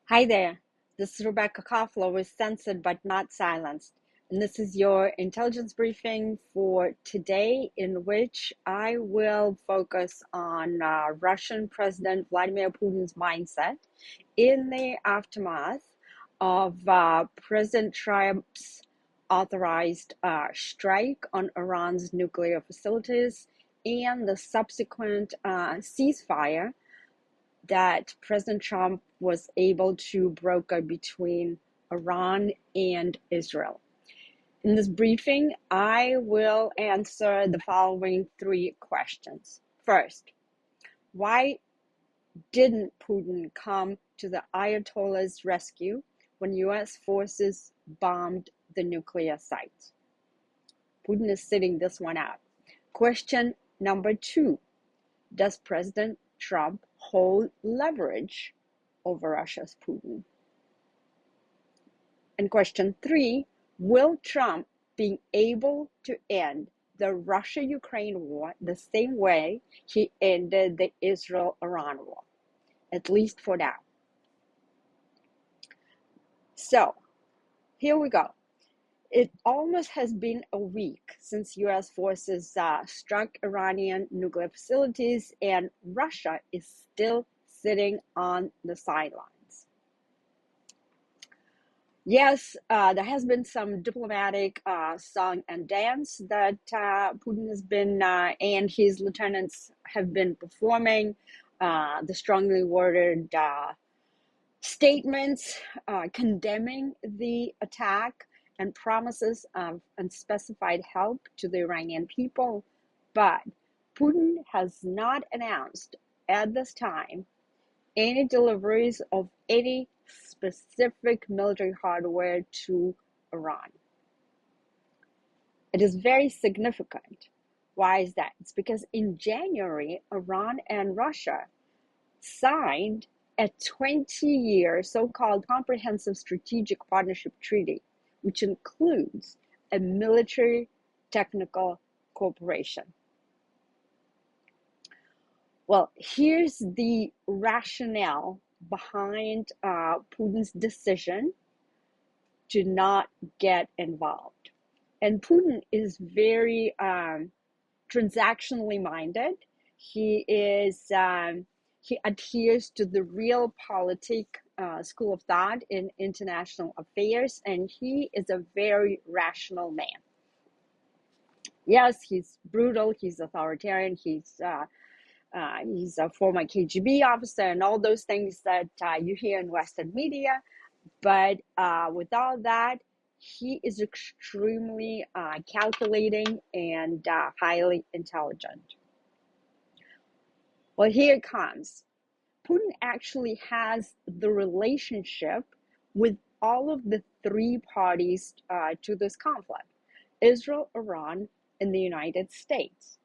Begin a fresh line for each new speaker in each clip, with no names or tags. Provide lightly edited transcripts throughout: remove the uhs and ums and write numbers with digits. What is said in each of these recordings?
Hi there, this is Rebecca Koffler with Censored but Not Silenced, and this is your intelligence briefing for today, in which I will focus on Russian President Vladimir Putin's mindset in the aftermath of President Trump's authorized strike on Iran's nuclear facilities and the subsequent ceasefire that President Trump was able to broker between Iran and Israel. In this briefing, I will answer the following three questions. First, why didn't Putin come to the Ayatollah's rescue when US forces bombed the nuclear sites? Putin is sitting this one out. Question number two, does President Trump hold leverage over Russia's Putin? And question three, will Trump be able to end the Russia-Ukraine war the same way he ended the Israel-Iran war, at least for now? So, here we go. It almost has been a week since US forces struck Iranian nuclear facilities, and Russia is still sitting on the sidelines. Yes, there has been some diplomatic song and dance that Putin has been and his lieutenants have been performing. The strongly worded statements condemning the attack and promises of unspecified help to the Iranian people. But Putin has not announced at this time any deliveries of any specific military hardware to Iran. It is very significant. Why is that? It's because in January, Iran and Russia signed a 20-year so-called Comprehensive Strategic Partnership Treaty, which includes a military technical cooperation. Well, here's the rationale behind Putin's decision to not get involved. And Putin is very transactionally minded. He adheres to the realpolitik school of thought in international affairs, and he is a very rational man. Yes, he's brutal, he's authoritarian, he's a former KGB officer and all those things that you hear in Western media. But with all that, he is extremely calculating and highly intelligent. Well, here it comes. Putin actually has the relationship with all of the three parties to this conflict: Israel, Iran, and the United States.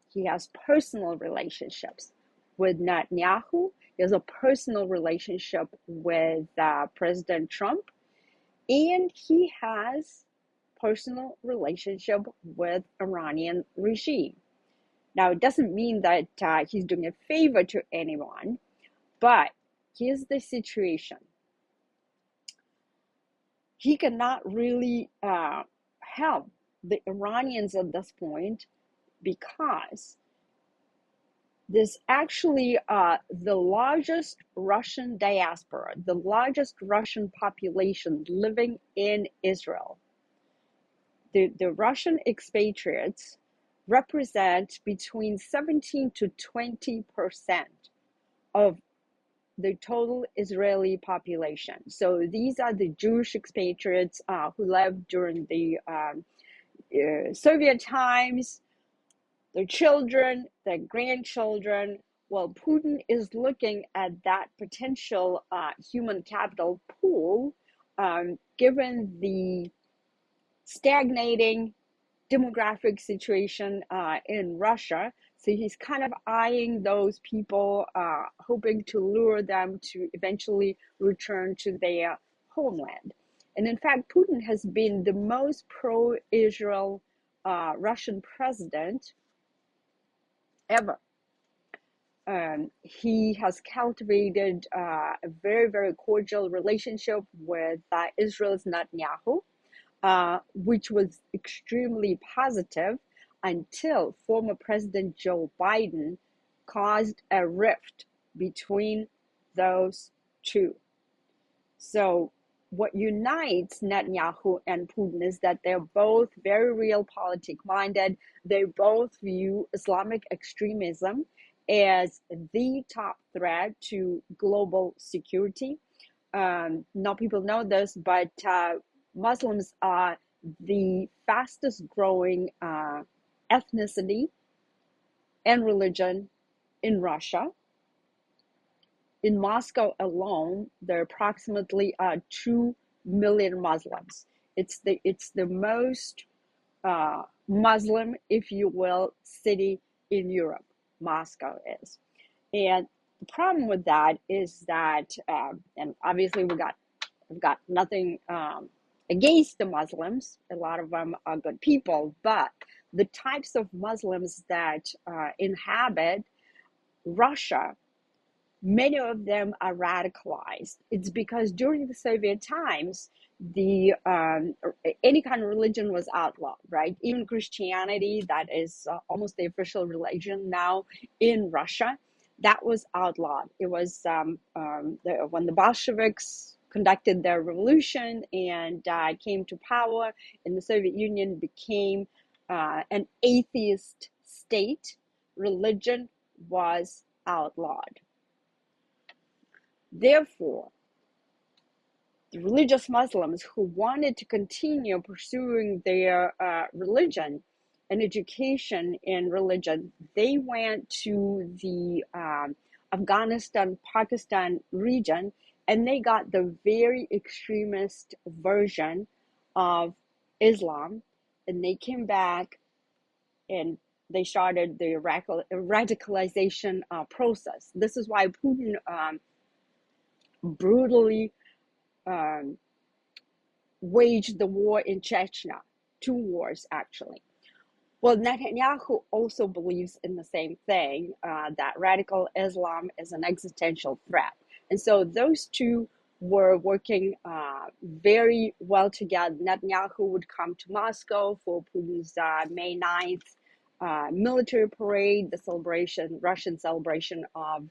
He has personal relationships with Netanyahu. He has a personal relationship with President Trump, and he has personal relationship with Iranian regime. Now, it doesn't mean that he's doing a favor to anyone, but here's the situation. He cannot really help the Iranians at this point, because there's actually the largest Russian diaspora, the largest Russian population living in Israel. The Russian expatriates represent between 17 to 20% of the total Israeli population. So these are the Jewish expatriates who lived during the Soviet times, their children, their grandchildren. Well, Putin is looking at that potential human capital pool, given the stagnating demographic situation in Russia. So he's kind of eyeing those people, hoping to lure them to eventually return to their homeland. And in fact, Putin has been the most pro-Israel Russian president ever. he has cultivated a very, very cordial relationship with Israel's Netanyahu, which was extremely positive until former President Joe Biden caused a rift between those two. So what unites Netanyahu and Putin is that they're both very realpolitik minded. They both view Islamic extremism as the top threat to global security. Not people know this, but Muslims are the fastest growing ethnicity and religion in Russia. In Moscow alone, there are approximately 2 million Muslims. It's the most Muslim, if you will, city in Europe. Moscow is, and the problem with that is that, and obviously we've got nothing against the Muslims. A lot of them are good people, but the types of Muslims that inhabit Russia, many of them are radicalized. It's because during the Soviet times, the any kind of religion was outlawed, right? Even Christianity, that is almost the official religion now in Russia, that was outlawed. It was when the Bolsheviks conducted their revolution and came to power, and the Soviet Union became an atheist state, religion was outlawed. Therefore, the religious Muslims who wanted to continue pursuing their religion and education in religion, they went to the Afghanistan, Pakistan region, and they got the very extremist version of Islam, and they came back and they started the radicalization process. This is why Putin brutally waged the war in Chechnya, 2 wars actually. Well, Netanyahu also believes in the same thing, that radical Islam is an existential threat. And so those two were working very well together. Netanyahu would come to Moscow for Putin's May 9th military parade, the celebration, Russian celebration of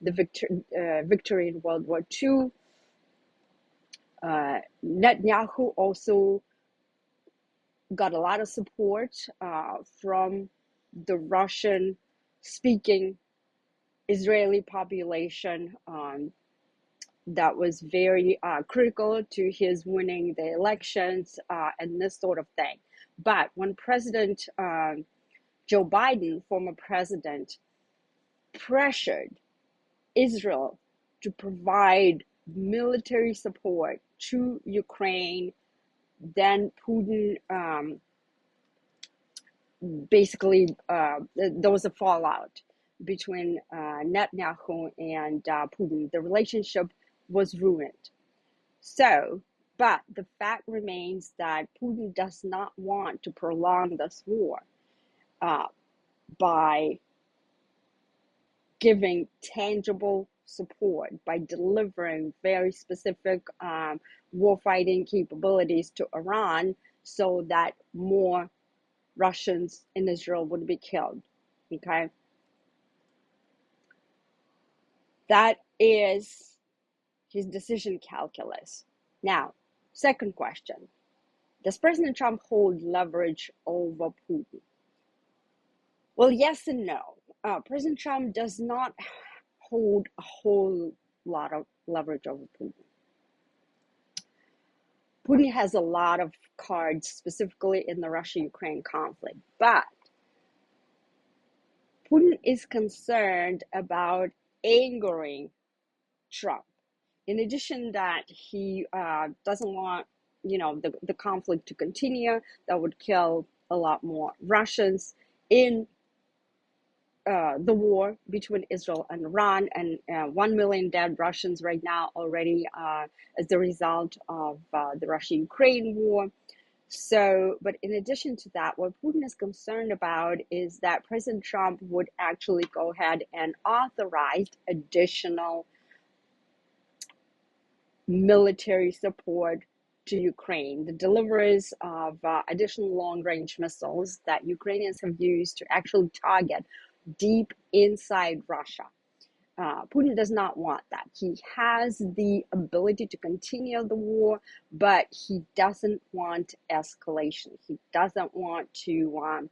the victory in World War II. Netanyahu also got a lot of support from the Russian-speaking Israeli population that was very critical to his winning the elections and this sort of thing. But when President Joe Biden, former president, pressured Israel to provide military support to Ukraine, then Putin basically there was a fallout between Netanyahu and Putin. The relationship was ruined. So, but the fact remains that Putin does not want to prolong this war by giving tangible support, by delivering very specific warfighting capabilities to Iran so that more Russians in Israel would be killed. Okay? That is his decision calculus. Now, second question. Does President Trump hold leverage over Putin? Well, yes and no. President Trump does not hold a whole lot of leverage over Putin. Putin has a lot of cards, specifically in the Russia-Ukraine conflict, but Putin is concerned about angering Trump. In addition, that he doesn't want, the conflict to continue. That would kill a lot more Russians in the war between Israel and Iran, and 1 million dead Russians right now already as the result of the Russia-Ukraine war. So, but in addition to that, what Putin is concerned about is that President Trump would actually go ahead and authorize additional military support to Ukraine, the deliveries of additional long-range missiles that Ukrainians have used to actually target deep inside Russia. Putin does not want that. He has the ability to continue the war, but he doesn't want escalation. He doesn't want to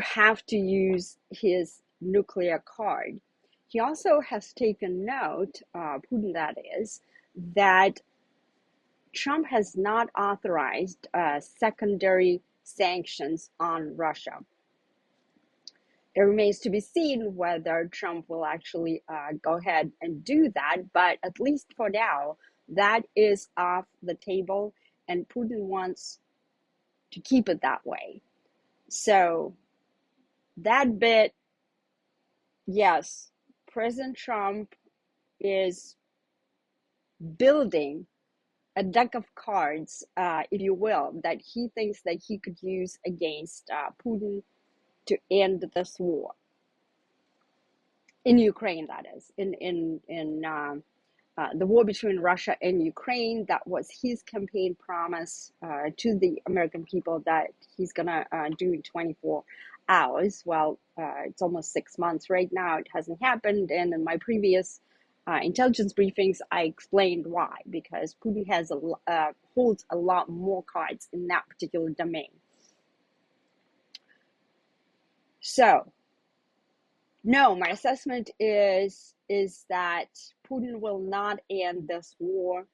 have to use his nuclear card. He also has taken note, Putin that is, that Trump has not authorized secondary sanctions on Russia. It remains to be seen whether Trump will actually go ahead and do that, but at least for now, that is off the table, and Putin wants to keep it that way. So that bit, yes, President Trump is building a deck of cards, if you will, that he thinks that he could use against Putin to end this war in Ukraine. That is in the war between Russia and Ukraine. That was his campaign promise to the American people that he's gonna do in 24 hours. Well, it's almost 6 months right now. It hasn't happened, and in my previous intelligence briefings, I explained why, because Putin has holds a lot more cards in that particular domain. So, no, my assessment is that Putin will not end this war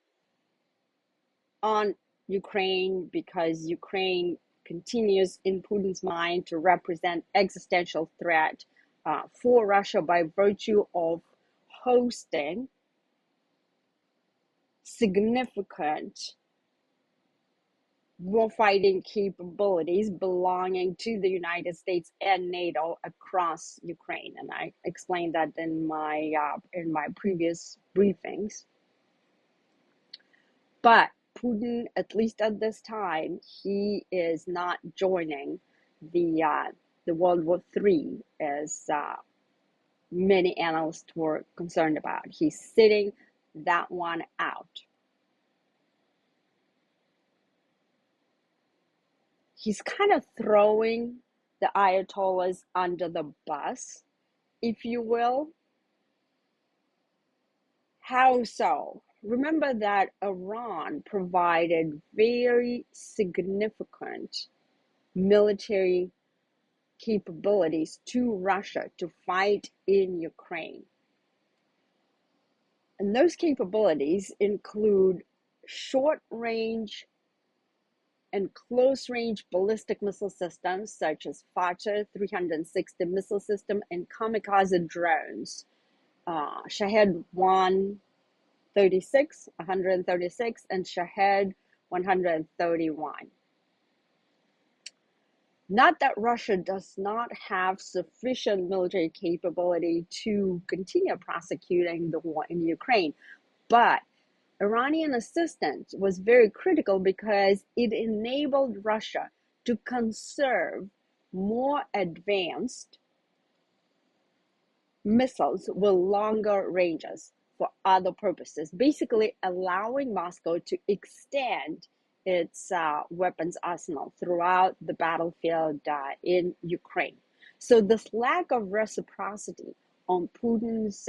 on Ukraine because Ukraine continues in Putin's mind to represent existential threat for Russia by virtue of hosting significant war-fighting capabilities belonging to the United States and NATO across Ukraine, and I explained that in my previous briefings. But Putin, at least at this time, he is not joining the World War III as many analysts were concerned about. He's sitting that one out. He's kind of throwing the Ayatollahs under the bus, if you will. How so? Remember that Iran provided very significant military capabilities to Russia to fight in Ukraine. And those capabilities include short-range and close-range ballistic missile systems such as Fateh 360 missile system and kamikaze drones, Shahed 136, and Shahed 131. Not that Russia does not have sufficient military capability to continue prosecuting the war in Ukraine, but Iranian assistance was very critical because it enabled Russia to conserve more advanced missiles with longer ranges for other purposes, basically allowing Moscow to extend its weapons arsenal throughout the battlefield in Ukraine. So this lack of reciprocity on Putin's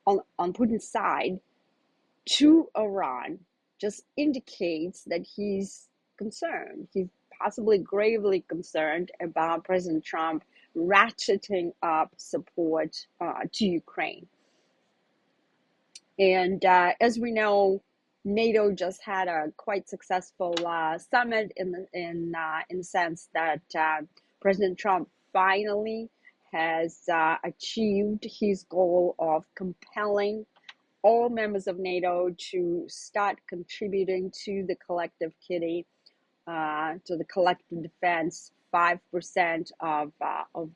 on Putin's side to Iran just indicates that he's concerned. He's possibly gravely concerned about President Trump ratcheting up support to Ukraine. And as we know, NATO just had a quite successful summit in the sense that President Trump finally has achieved his goal of compelling all members of NATO to start contributing to the collective kitty, to the collective defense, 5% of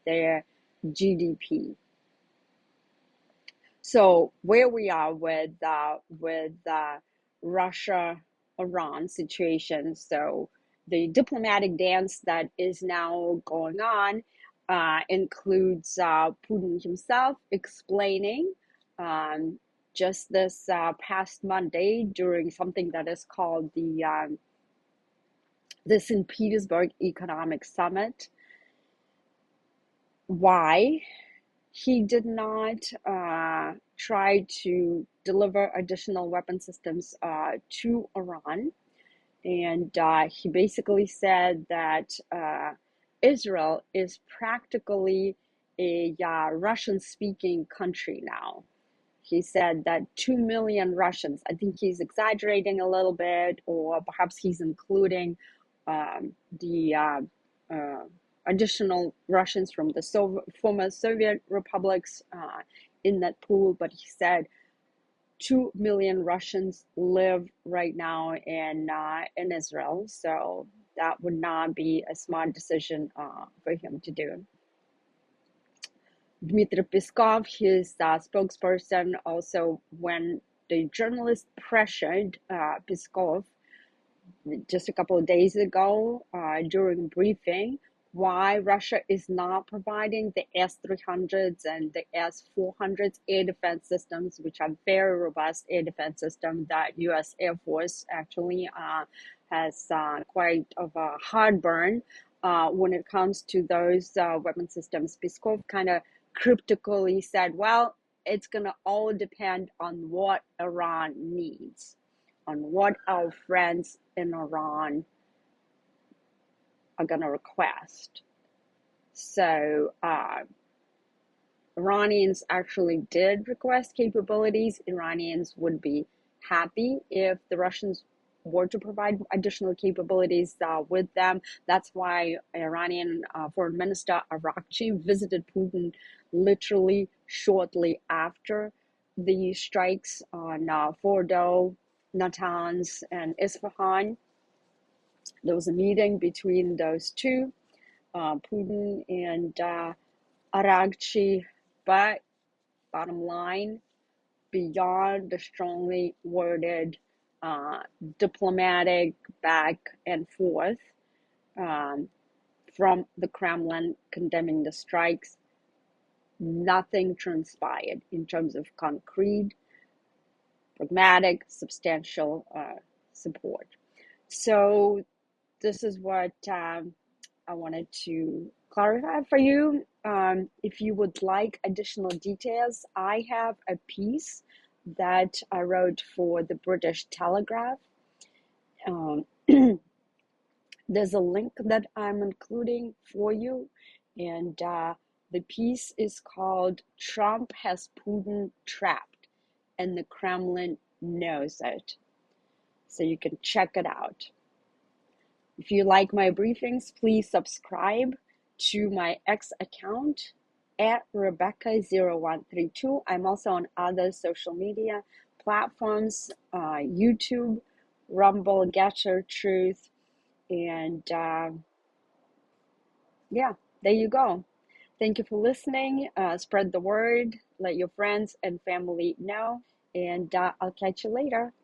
their GDP. So where we are with Russia-Iran situation. So the diplomatic dance that is now going on includes Putin himself explaining just this past Monday during something that is called the St. Petersburg Economic Summit, why he did not try to deliver additional weapon systems to Iran. And he basically said that Israel is practically a Russian-speaking country now. He said that 2 million Russians, I think he's exaggerating a little bit, or perhaps he's including the additional Russians from the former Soviet republics in that pool, but he said 2 million Russians live right now in Israel, so that would not be a smart decision for him to do. Dmitry Peskov, his spokesperson, also when the journalist pressured Peskov just a couple of days ago during a briefing why Russia is not providing the S-300s and the S-400s air defense systems, which are very robust air defense systems that U.S. Air Force actually has quite of a heartburn when it comes to those weapon systems. Peskov kind of cryptically said, well, it's going to all depend on what Iran needs, on what our friends in Iran are going to request. So Iranians actually did request capabilities. Iranians would be happy if the Russians were to provide additional capabilities with them. That's why Iranian Foreign Minister Arakchi visited Putin literally shortly after the strikes on Fordo, Natanz, and Isfahan. There was a meeting between those two, Putin and Arakchi, but bottom line, beyond the strongly worded diplomatic back and forth from the Kremlin condemning the strikes, nothing transpired in terms of concrete, pragmatic, substantial support. So this is what I wanted to clarify for you. If you would like additional details, I have a piece that I wrote for the British Telegraph. There's a link that I'm including for you, and the piece is called "Trump Has Putin Trapped, and the Kremlin Knows It." So you can check it out. If you like my briefings, please subscribe to my X account at Rebecca0132. I'm also on other social media platforms, YouTube, Rumble, Getter, Truth, and yeah, there you go. Thank you for listening. Spread the word, let your friends and family know, and I'll catch you later.